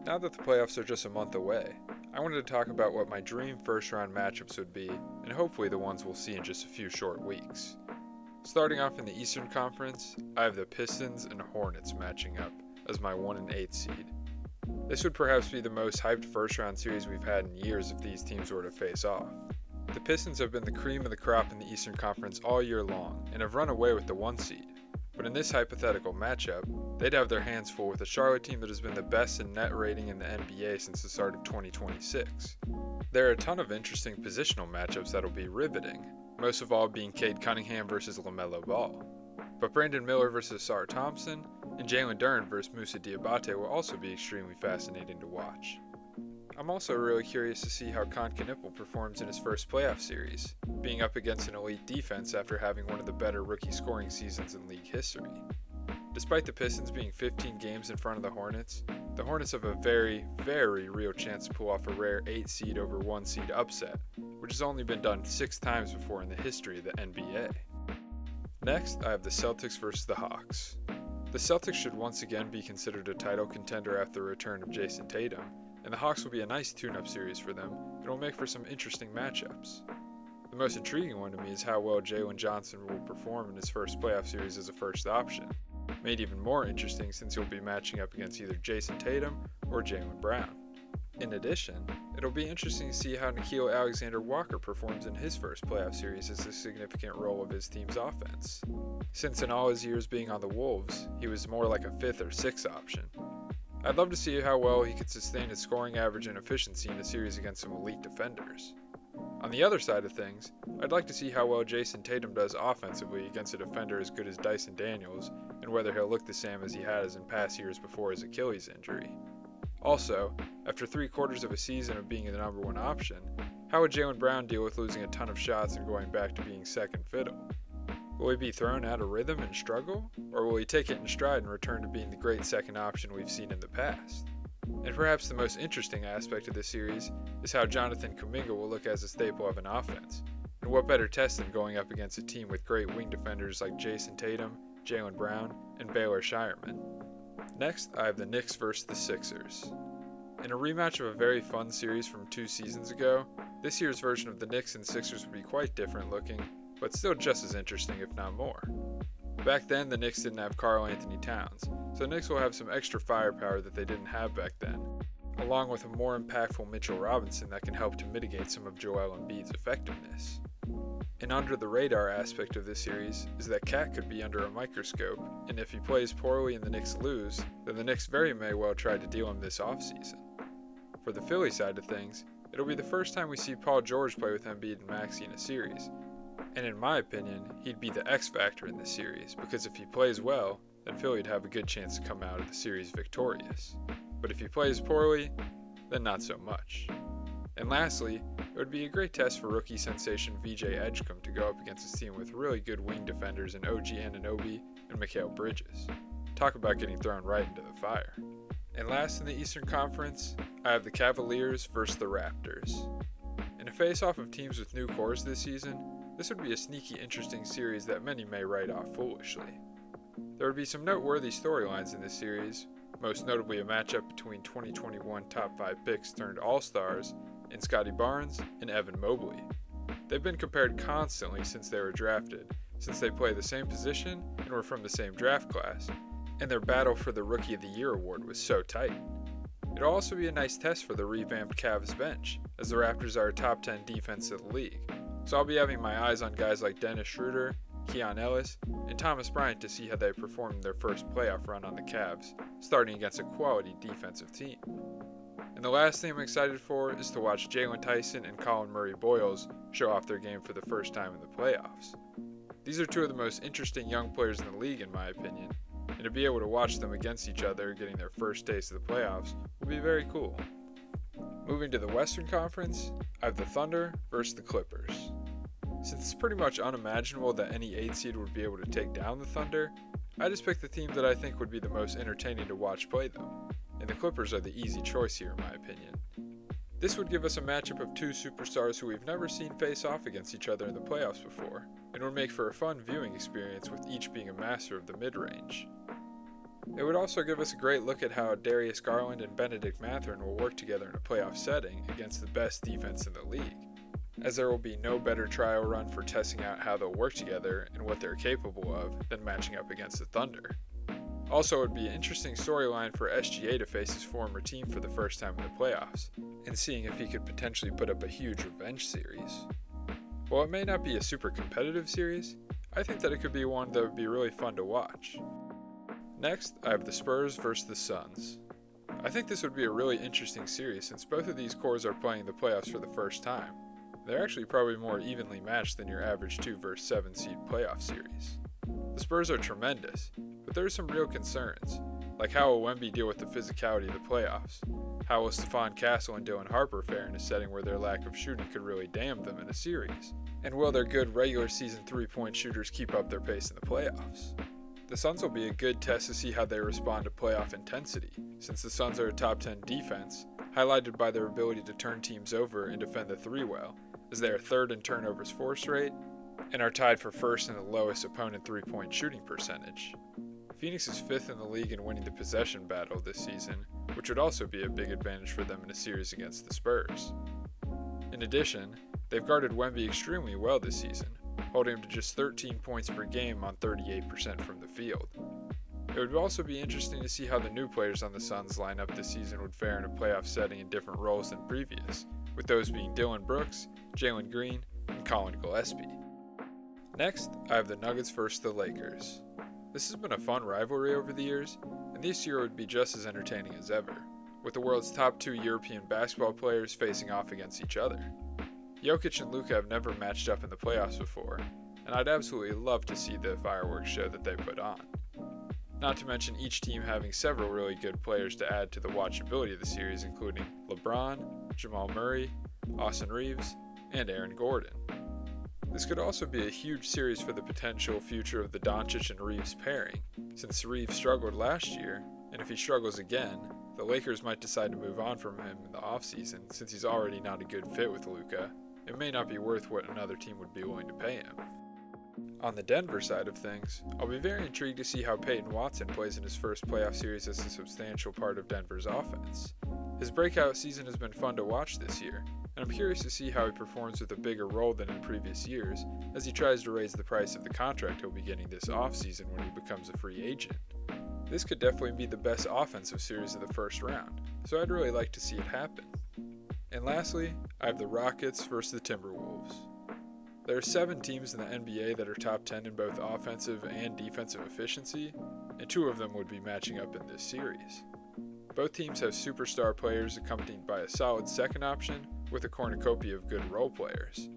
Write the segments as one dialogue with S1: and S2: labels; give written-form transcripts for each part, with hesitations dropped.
S1: Now that the playoffs are just a month away, I wanted to talk about what my dream first round matchups would be, and hopefully the ones we'll see in just a few short weeks. Starting off in the Eastern Conference, I have the Pistons and Hornets matching up as my 1 and 8 seed. This would perhaps be the most hyped first round series we've had in years if these teams were to face off. The Pistons have been the cream of the crop in the Eastern Conference all year long and have run away with the 1 seed. But in this hypothetical matchup, they'd have their hands full with a Charlotte team that has been the best in net rating in the NBA since the start of 2026. There are a ton of interesting positional matchups that'll be riveting, most of all being Cade Cunningham versus LaMelo Ball. But Brandon Miller versus Sarr Thompson and Jalen Duren versus Moussa Diabate will also be extremely fascinating to watch. I'm also really curious to see how Kon Knuppel performs in his first playoff series, being up against an elite defense after having one of the better rookie scoring seasons in league history. Despite the Pistons being 15 games in front of the Hornets have a very, very real chance to pull off a rare 8 seed over 1 seed upset, which has only been done 6 times before in the history of the NBA. Next, I have the Celtics versus the Hawks. The Celtics should once again be considered a title contender after the return of Jason Tatum, and the Hawks will be a nice tune-up series for them, and will make for some interesting matchups. The most intriguing one to me is how well Jalen Johnson will perform in his first playoff series as a first option, made even more interesting since he'll be matching up against either Jason Tatum or Jaylen Brown. In addition, it'll be interesting to see how Nickeil Alexander-Walker performs in his first playoff series as a significant role of his team's offense, since in all his years being on the Wolves, he was more like a 5th or 6th option. I'd love to see how well he could sustain his scoring average and efficiency in a series against some elite defenders. On the other side of things, I'd like to see how well Jason Tatum does offensively against a defender as good as Dyson Daniels, and whether he'll look the same as he has in past years before his Achilles injury. Also, after 3/4 of a season of being the number 1 option, how would Jaylen Brown deal with losing a ton of shots and going back to being second fiddle? Will he be thrown out of rhythm and struggle, or will he take it in stride and return to being the great second option we've seen in the past? And perhaps the most interesting aspect of this series is how Jonathan Kuminga will look as a staple of an offense, and what better test than going up against a team with great wing defenders like Jason Tatum, Jaylen Brown, and Baylor Scheierman. Next, I have the Knicks versus the Sixers. In a rematch of a very fun series from 2 seasons ago, this year's version of the Knicks and Sixers would be quite different looking, but still just as interesting if not more. Back then, the Knicks didn't have Karl Anthony Towns, so the Knicks will have some extra firepower that they didn't have back then, along with a more impactful Mitchell Robinson that can help to mitigate some of Joel Embiid's effectiveness. An under-the-radar aspect of this series is that Cat could be under a microscope, and if he plays poorly and the Knicks lose, then the Knicks very may well try to deal him this offseason. For the Philly side of things, it'll be the first time we see Paul George play with Embiid and Maxey in a series, and in my opinion, he'd be the X factor in this series, because if he plays well, then Philly'd have a good chance to come out of the series victorious. But if he plays poorly, then not so much. And lastly, it would be a great test for rookie sensation VJ Edgecombe to go up against a team with really good wing defenders in OG Anunoby and Mikal Bridges. Talk about getting thrown right into the fire. And last in the Eastern Conference, I have the Cavaliers versus the Raptors. In a face-off of teams with new cores this season, this would be a sneaky interesting series that many may write off foolishly. There would be some noteworthy storylines in this series, most notably a matchup between 2021 top 5 picks turned All-Stars in Scottie Barnes and Evan Mobley. They've been compared constantly since they were drafted, since they play the same position and were from the same draft class, and their battle for the Rookie of the Year award was so tight. It'll also be a nice test for the revamped Cavs bench, as the Raptors are a top 10 defense in the league, so I'll be having my eyes on guys like Dennis Schroeder, Keon Ellis, and Thomas Bryant to see how they perform in their first playoff run on the Cavs, starting against a quality defensive team. And the last thing I'm excited for is to watch Jalen Tyson and Colin Murray-Boyles show off their game for the first time in the playoffs. These are 2 of the most interesting young players in the league in my opinion, and to be able to watch them against each other getting their first taste of the playoffs will be very cool. Moving to the Western Conference, I have the Thunder versus the Clippers. Since it's pretty much unimaginable that any 8 seed would be able to take down the Thunder, I just picked the team that I think would be the most entertaining to watch play them, and the Clippers are the easy choice here in my opinion. This would give us a matchup of 2 superstars who we've never seen face off against each other in the playoffs before, and would make for a fun viewing experience with each being a master of the mid-range. It would also give us a great look at how Darius Garland and Benedict Mathurin will work together in a playoff setting against the best defense in the league, as there will be no better trial run for testing out how they'll work together and what they're capable of than matching up against the Thunder. Also, it would be an interesting storyline for SGA to face his former team for the first time in the playoffs, and seeing if he could potentially put up a huge revenge series. While it may not be a super competitive series, I think that it could be one that would be really fun to watch. Next, I have the Spurs versus the Suns. I think this would be a really interesting series since both of these cores are playing the playoffs for the first time. They're actually probably more evenly matched than your average 2 vs 7 seed playoff series. The Spurs are tremendous, but there are some real concerns, like how will Wemby deal with the physicality of the playoffs? How will Stephon Castle and Dylan Harper fare in a setting where their lack of shooting could really damn them in a series? And will their good regular season 3-point shooters keep up their pace in the playoffs? The Suns will be a good test to see how they respond to playoff intensity, since the Suns are a top 10 defense, highlighted by their ability to turn teams over and defend the 3 well, as they are third in turnovers force rate, and are tied for first in the lowest opponent 3-point shooting percentage. Phoenix is 5th in the league in winning the possession battle this season, which would also be a big advantage for them in a series against the Spurs. In addition, they've guarded Wemby extremely well this season, holding him to just 13 points per game on 38% from the field. It would also be interesting to see how the new players on the Suns lineup this season would fare in a playoff setting in different roles than previous, with those being Dillon Brooks, Jalen Green, and Colin Gillespie. Next, I have the Nuggets versus the Lakers. This has been a fun rivalry over the years, and this year would be just as entertaining as ever, with the world's top 2 European basketball players facing off against each other. Jokic and Luka have never matched up in the playoffs before, and I'd absolutely love to see the fireworks show that they put on. Not to mention each team having several really good players to add to the watchability of the series, including LeBron, Jamal Murray, Austin Reeves, and Aaron Gordon. This could also be a huge series for the potential future of the Doncic and Reeves pairing, since Reeves struggled last year, and if he struggles again, the Lakers might decide to move on from him in the offseason since he's already not a good fit with Luka. It may not be worth what another team would be willing to pay him. On the Denver side of things, I'll be very intrigued to see how Peyton Watson plays in his first playoff series as a substantial part of Denver's offense. His breakout season has been fun to watch this year, and I'm curious to see how he performs with a bigger role than in previous years as he tries to raise the price of the contract he'll be getting this offseason when he becomes a free agent. This could definitely be the best offensive series of the first round, so I'd really like to see it happen. And lastly, I have the Rockets versus the Timberwolves. There are 7 teams in the NBA that are top 10 in both offensive and defensive efficiency, and 2 of them would be matching up in this series. Both teams have superstar players accompanied by a solid second option with a cornucopia of good role players.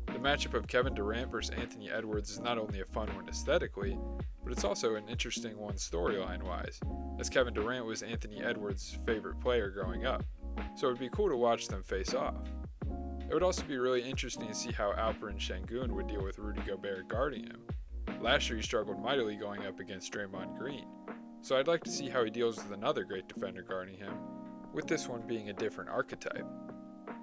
S1: The matchup of Kevin Durant versus Anthony Edwards is not only a fun one aesthetically, but it's also an interesting one storyline-wise, as Kevin Durant was Anthony Edwards' favorite player growing up, so it would be cool to watch them face off. It would also be really interesting to see how Alperen Sengun would deal with Rudy Gobert guarding him. Last year he struggled mightily going up against Draymond Green, so I'd like to see how he deals with another great defender guarding him, with this one being a different archetype.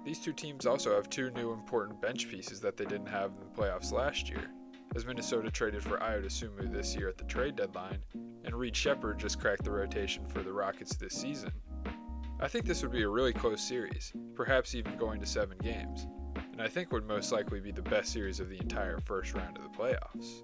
S1: These 2 teams also have 2 new important bench pieces that they didn't have in the playoffs last year, as Minnesota traded for Ayo Dosunmu this year at the trade deadline, and Reed Shepherd just cracked the rotation for the Rockets this season. I think this would be a really close series, perhaps even going to 7 games, and I think would most likely be the best series of the entire first round of the playoffs.